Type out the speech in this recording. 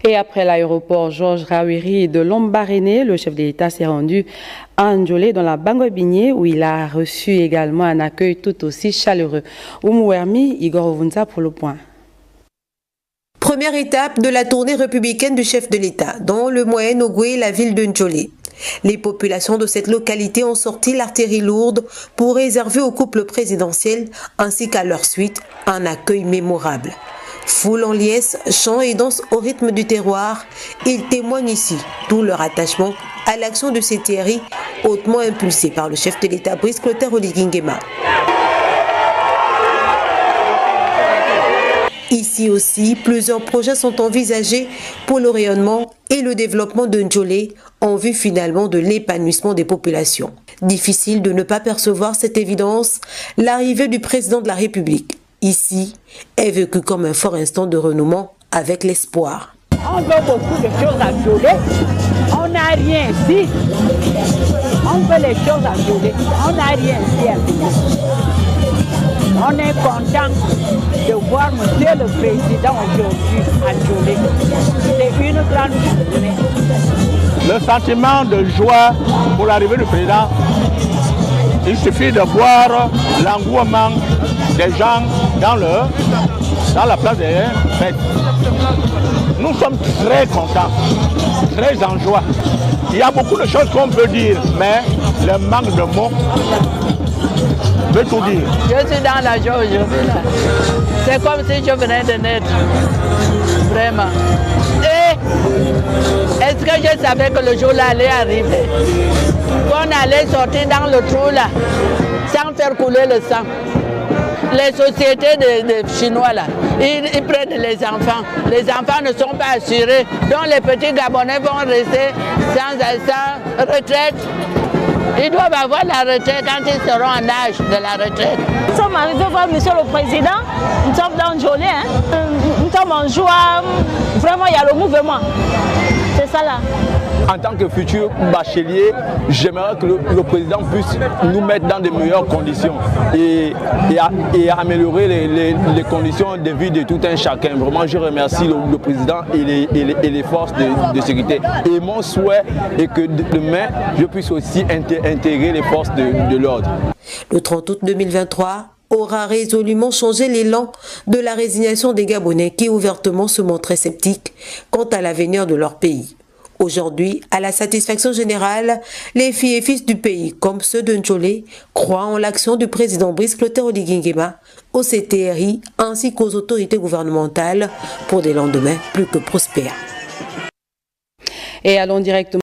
Et après l'aéroport Georges Rawiri de Lombaréné, le chef de l'État s'est rendu à Ndjolé dans la Bango-Bigné où il a reçu également un accueil tout aussi chaleureux. Oumouermi, Igor Ovunza pour le point. Première étape de la tournée républicaine du chef de l'État dans le Moyen-Ogoué, la ville de Ndjolé. Les populations de cette localité ont sorti l'artillerie lourde pour réserver au couple présidentiel ainsi qu'à leur suite un accueil mémorable. Foule en liesse, chants et danse au rythme du terroir, ils témoignent ici tout leur attachement à l'action de CTRI hautement impulsée par le chef de l'État Brice Clotaire Oligui Nguema. Ici aussi, plusieurs projets sont envisagés pour le rayonnement et le développement de Ndjolé en vue finalement de l'épanouissement des populations. Difficile de ne pas percevoir cette évidence, l'arrivée du président de la République ici est vécue comme un fort instant de renouement avec l'espoir. On veut beaucoup de choses à Ndjolé, on n'a rien ici. On veut les choses à Ndjolé, on n'a rien ici à Ndjolé. On est content de voir Monsieur le Président aujourd'hui à Ndjolé. C'est une grande journée. Le sentiment de joie pour l'arrivée du président, il suffit de voir l'engouement des gens dans la place des fêtes. Nous sommes très contents, très en joie. Il y a beaucoup de choses qu'on peut dire, mais le manque de mots veut tout dire. Je suis dans la joie aujourd'hui. C'est comme si je venais de naître. Vraiment. Et est-ce que je savais que le jour-là allait arriver? Qu'on allait sortir dans le trou là, sans faire couler le sang. Les sociétés de Chinois là, ils prennent les enfants. Les enfants ne sont pas assurés. Donc les petits Gabonais vont rester sans retraite. Ils doivent avoir la retraite quand ils seront en âge de la retraite. Nous sommes arrivés voir Monsieur le Président, nous sommes dans Ndjolé, nous sommes en joie, vraiment il y a le mouvement, c'est ça là. En tant que futur bachelier, j'aimerais que le président puisse nous mettre dans de meilleures conditions et améliorer les conditions de vie de tout un chacun. Vraiment, je remercie le président et les forces de sécurité. Et mon souhait est que demain, je puisse aussi intégrer les forces de l'ordre. Le 30 août 2023 aura résolument changé l'élan de la résignation des Gabonais qui ouvertement se montraient sceptiques quant à l'avenir de leur pays. Aujourd'hui, à la satisfaction générale, les filles et fils du pays, comme ceux de Ndjolé, croient en l'action du président Brice Clotaire Oligui Nguema, au CTRI ainsi qu'aux autorités gouvernementales pour des lendemains plus que prospères. Et allons directement